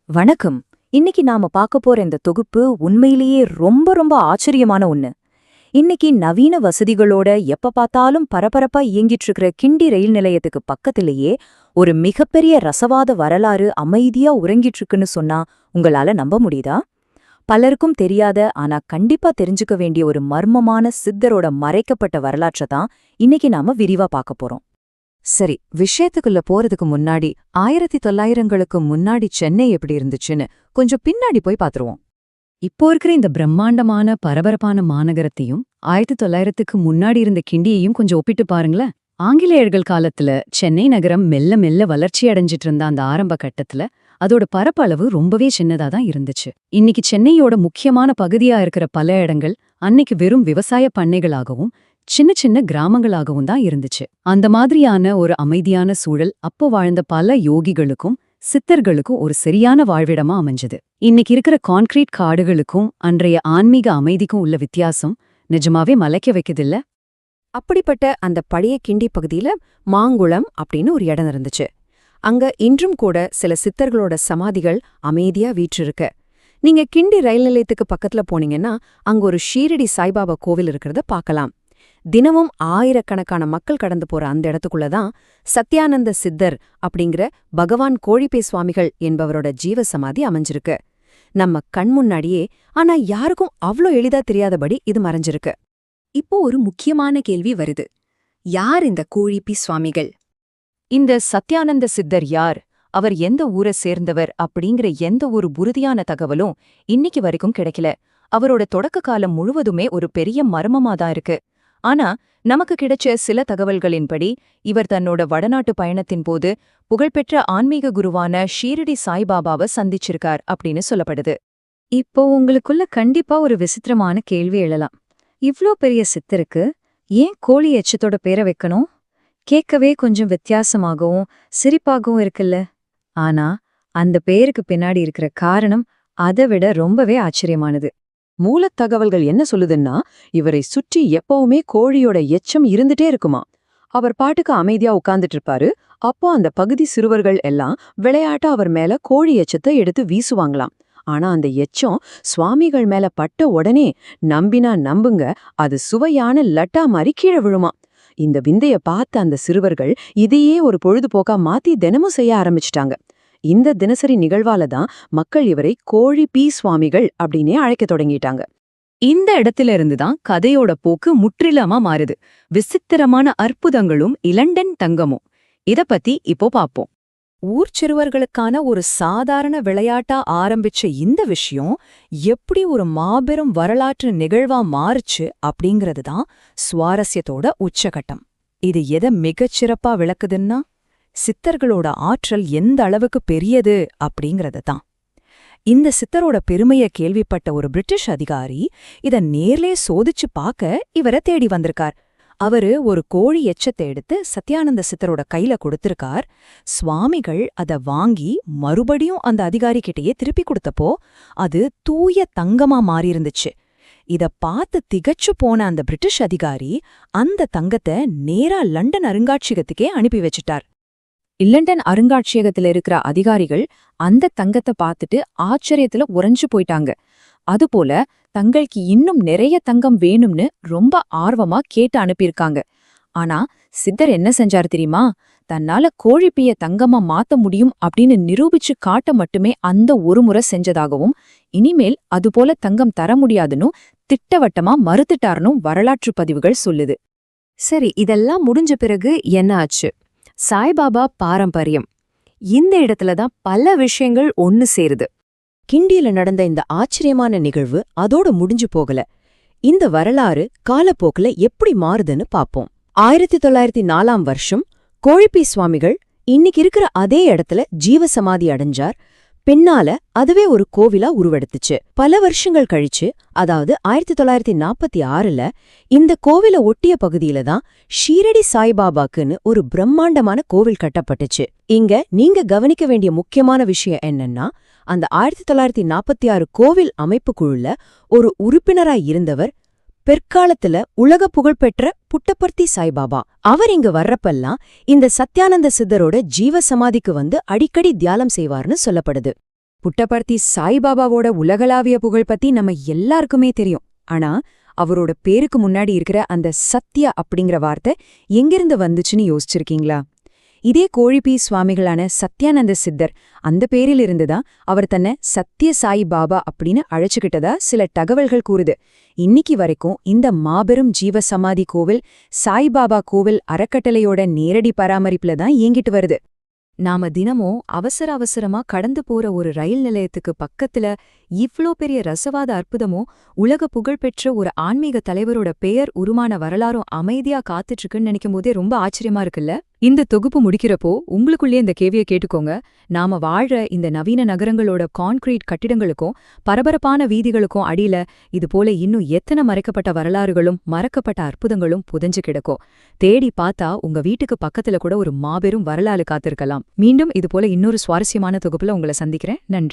வணக்கம். இன்னைக்கு நாம பார்க்க போற இந்த தொகுப்பு உண்மையிலேயே ரொம்ப ஆச்சரியமான ஒண்ணு. இன்னைக்கு நவீன வசதிகளோட எப்ப பார்த்தாலும் பரபரப்பா இயங்கிட்டு இருக்கிற கிண்டி ரயில் நிலையத்துக்கு பக்கத்திலேயே ஒரு மிகப்பெரிய ரசவாத வரலாறு அமைதியா உறங்கிட்டு இருக்குன்னு சொன்னா உங்களால நம்ப முடியுதா? பலருக்கும் தெரியாத ஆனா கண்டிப்பா தெரிஞ்சுக்க வேண்டிய ஒரு மர்மமான சித்தரோட மறைக்கப்பட்ட வரலாற்றை தான் இன்னைக்கு நாம விரிவா பார்க்க போறோம். சரி, விஷயத்துக்குள்ள போறதுக்கு முன்னாடி 1900ங்களுக்கு முன்னாடி சென்னை எப்படி இருந்துச்சுன்னு கொஞ்சம் பின்னாடி போய் பாத்துருவோம். இப்போ இருக்கிற இந்த பிரம்மாண்டமான பரபரப்பான மாநகரத்தையும் 1900க்கு முன்னாடி இருந்த கிண்டியையும் கொஞ்சம் ஒப்பிட்டு பாருங்களேன். ஆங்கிலேயர்கள் காலத்துல சென்னை நகரம் மெல்ல மெல்ல வளர்ச்சி அடைஞ்சிட்டு இருந்த அந்த ஆரம்ப கட்டத்துல அதோட பரப்பளவு ரொம்பவே சின்னதா தான் இருந்துச்சு. இன்னைக்கு சென்னையோட முக்கியமான பகுதியா இருக்கிற பல இடங்கள் அன்னைக்கு வெறும் விவசாய பண்ணைகளாகவும் சின்ன சின்ன கிராமங்களாகவும் தான் இருந்துச்சு. அந்த மாதிரியான ஒரு அமைதியான சூழல் அப்போ வாழ்ந்த பல யோகிகளுக்கும் சித்தர்களுக்கும் ஒரு சரியான வாழ்விடமா அமைஞ்சது. இன்னைக்கு இருக்கிற கான்கிரீட் காடுகளுக்கும் அன்றைய ஆன்மீக அமைதிக்கும் உள்ள வித்தியாசம் நிஜமாவே மலைக்க வைக்குதில்ல? அப்படிப்பட்ட அந்த பழைய கிண்டி பகுதியில மாங்குளம் அப்படின்னு ஒரு இடம் இருந்துச்சு. அங்க இன்றும் கூட சில சித்தர்களோட சமாதிகள் அமைதியா வீற்றிருக்கு. நீங்க கிண்டி ரயில் நிலையத்துக்கு பக்கத்துல போனீங்கன்னா அங்க ஒரு ஷீரடி சாய்பாபா கோவில் இருக்கிறத பார்க்கலாம். தினமும் ஆயிரக்கணக்கான மக்கள் கடந்து போற அந்த இடத்துக்குள்ளதான் சத்யானந்த சித்தர் அப்படிங்கிற பகவான் கோழிப்பே சுவாமிகள் என்பவரோட ஜீவ சமாதி அமைஞ்சிருக்கு. நம்ம கண் முன்னாடியே, ஆனா யாருக்கும் அவ்ளோ எளிதா தெரியாதபடி இது மறைஞ்சிருக்கு. இப்போ ஒரு முக்கியமான கேள்வி வருது. யார் இந்த கோழிப்பி சுவாமிகள்? இந்த சத்யானந்த சித்தர் யார்? அவர் எந்த ஊரை சேர்ந்தவர் அப்படிங்கிற எந்த ஒரு உறுதியான தகவலும் இன்னைக்கு வரைக்கும் கிடைக்கல. அவரோட தொடக்க காலம் முழுவதுமே ஒரு பெரிய மர்மமாதான் இருக்கு. ஆனா நமக்கு கிடைச்ச சில தகவல்களின்படி இவர் தன்னோட வடநாட்டு பயணத்தின் போது புகழ்பெற்ற ஆன்மீக குருவான ஷீரடி சாய்பாபாவை சந்திச்சிருக்கார் அப்படின்னு சொல்லப்படுது. இப்போ உங்களுக்குள்ள கண்டிப்பா ஒரு விசித்திரமான கேள்வி எழலாம். இவ்ளோ பெரிய சித்தருக்கு ஏன் கோழி எச்சத்தோட பேரை வைக்கணும்? கேட்கவே கொஞ்சம் வித்தியாசமாகவும் சிரிப்பாகவும் இருக்குல்ல. ஆனா அந்த பேருக்கு பின்னாடி இருக்கிற காரணம் அதை விட ரொம்பவே ஆச்சரியமானது. மூலத்தகவல்கள் என்ன சொல்லுதுன்னா, இவரை சுற்றி எப்பவுமே கோழியோட எச்சம் இருந்துட்டே இருக்குமா. அவர் பாட்டுக்கு அமைதியா உட்கார்ந்துட்டு இருப்பாரு. அப்போ அந்த பகுதி சிறுவர்கள் எல்லாம் விளையாட்டா அவர் மேல கோழி எச்சத்தை எடுத்து வீசுவாங்களாம். ஆனா அந்த எச்சம் சுவாமிகள் மேல பட்ட உடனே நம்பினா நம்புங்க, அது சுவையான லட்டா மாதிரி கீழே விழுமா. இந்த விந்தைய பார்த்த அந்த சிறுவர்கள் இதையே ஒரு பொழுதுபோக்கா மாத்தி தினமும் செய்ய ஆரம்பிச்சிட்டாங்க. இந்த தினசரி நிகழ்வால தான் மக்கள் இவரை கோழிப்பி சுவாமிகள் அப்படின்னே அழைக்க தொடங்கிட்டாங்க. இந்த இடத்துல இருந்துதான் கதையோட போக்கு முற்றிலுமா மாறுது. விசித்திரமான அற்புதங்களும் இலண்டன் தங்கமும். இத பத்தி இப்போ பாப்போம். ஊர் சிறுவர்களுக்கான ஒரு சாதாரண விளையாட்டா ஆரம்பிச்ச இந்த விஷயம் எப்படி ஒரு மாபெரும் வரலாற்று நிகழ்வா மாறுச்சு அப்படிங்கிறது தான் சுவாரஸ்யத்தோட உச்சகட்டம். இது எதை மிகச்சிறப்பா விளக்குதுன்னா, சித்தர்களோட ஆற்றல் எந்த அளவுக்கு பெரியது அப்படிங்கறது தான். இந்த சித்தரோட பெருமைய கேள்விப்பட்ட ஒரு பிரிட்டிஷ் அதிகாரி இத நேர்லே சோதிச்சு பார்க்க இவரை தேடி வந்திருக்கார். அவரு ஒரு கோழி எச்சத்தை எடுத்து சத்யானந்த சித்தரோட கையில கொடுத்திருக்கார். சுவாமிகள் அத வாங்கி மறுபடியும் அந்த அதிகாரி கிட்டேயே திருப்பி கொடுத்தப்போ அது தூய தங்கமா மாறியிருந்துச்சு. இத பார்த்து திகச்சு போன அந்த பிரிட்டிஷ் அதிகாரி அந்த தங்கத்தை நேரா லண்டன் அருங்காட்சியகத்துக்கே அனுப்பி வச்சிட்டார். இல்லண்டன் அருங்காட்சியகத்துல இருக்கிற அதிகாரிகள் அந்த தங்கத்தை பார்த்துட்டு ஆச்சரியத்துல உறைஞ்சு போயிட்டாங்க. அதுபோல தங்களுக்கு இன்னும் நிறைய தங்கம் வேணும்னு ரொம்ப ஆர்வமா கேட்டு அனுப்பியிருக்காங்க. ஆனா சித்தர் என்ன செஞ்சாரு தெரியுமா? தன்னால கோழிப்பிய தங்கமா மாத்த முடியும் அப்படின்னு நிரூபிச்சு காட்ட மட்டுமே அந்த ஒரு முறை செஞ்சதாகவும், இனிமேல் அதுபோல தங்கம் தர முடியாதுன்னு திட்டவட்டமா மறுத்துட்டாருன்னு வரலாற்று பதிவுகள் சொல்லுது. சரி, இதெல்லாம் முடிஞ்ச பிறகு என்ன ஆச்சு? சாய்பாபா பாரம்பரியம். இந்த இடத்துலதான் பல விஷயங்கள் ஒன்னு சேருது. கிண்டியில நடந்த இந்த ஆச்சரியமான நிகழ்வு அதோட முடிஞ்சு போகல. இந்த வரலாறு காலப்போக்குல எப்படி மாறுதுன்னு பாப்போம். 1904ஆம் வருஷம் கோழிப்பி சுவாமிகள் இன்னைக்கு இருக்கிற அதே இடத்துல ஜீவசமாதி அடைஞ்சார். பின்னால அதுவே ஒரு கோவிலா உருவெடுத்துச்சு. பல வருஷங்கள் கழிச்சு, அதாவது 1946ல இந்த கோவில ஒட்டிய பகுதியில தான் ஷீரடி சாய்பாபாக்குன்னு ஒரு பிரம்மாண்டமான கோவில் கட்டப்பட்டுச்சு. இங்க நீங்க கவனிக்க வேண்டிய முக்கியமான விஷயம் என்னன்னா, அந்த 1946 கோவில் அமைப்பு குழுல ஒரு உறுப்பினராய் இருந்தவர் பிற்காலத்துல உலக புகழ்பெற்ற புட்டபர்த்தி சாய்பாபா. அவர் இங்க வர்றப்பெல்லாம் இந்த சத்யானந்த சித்தரோட ஜீவ சமாதிக்கு வந்து அடிக்கடி தியானம் செய்வார்னு சொல்லப்படுது. புட்டபர்த்தி சாய்பாபாவோட உலகளாவிய புகழ் பத்தி நம்ம எல்லாருக்குமே தெரியும். ஆனா அவரோட பேருக்கு முன்னாடி இருக்கிற அந்த சத்யா அப்படிங்கிற வார்த்தை எங்கிருந்து வந்துச்சுன்னு யோசிச்சிருக்கீங்களா? இதே கோழிப்பீ சுவாமிகளான சத்யானந்த சித்தர் அந்த பேரில் இருந்துதான் அவர் தன்னை சத்ய சாய் பாபா அப்படின்னு அழைச்சுக்கிட்டதா சில தகவல்கள் கூறுது. இன்னைக்கு வரைக்கும் இந்த மாபெரும் ஜீவ சமாதி கோவில் சாய்பாபா கோவில் அறக்கட்டளையோட நேரடி பராமரிப்புல தான் இயங்கிட்டு வருது. நாம தினமும் அவசரமா கடந்து போற ஒரு ரயில் நிலையத்துக்கு பக்கத்துல இவ்ளோ பெரிய ரசவாத அற்புதமும் உலக புகழ்பெற்ற ஒரு ஆன்மீக தலைவரோட பெயர் உருமான வரலாறும் அமைதியா காத்துட்டு இருக்குன்னு நினைக்கும் போதே ரொம்ப ஆச்சரியமா இருக்குல்ல? இந்த தொகுப்பு முடிக்கிறப்போ உங்களுக்குள்ளே இந்த கேள்வியை கேட்டுக்கோங்க. நாம வாழ இந்த நவீன நகரங்களோட கான்கிரீட் கட்டிடங்களுக்கும் பரபரப்பான வீதிகளுக்கும் அடியில இது போல இன்னும் எத்தனை மறைக்கப்பட்ட வரலாறுகளும் மறக்கப்பட்ட அற்புதங்களும் புதைஞ்சு கிடக்கும். தேடி பார்த்தா உங்க வீட்டுக்கு பக்கத்துல கூட ஒரு மாபெரும் வரலாறு காத்திருக்கலாம். மீண்டும் இது போல இன்னொரு சுவாரஸ்யமான தொகுப்புல உங்களை சந்திக்கிறேன். நன்றி.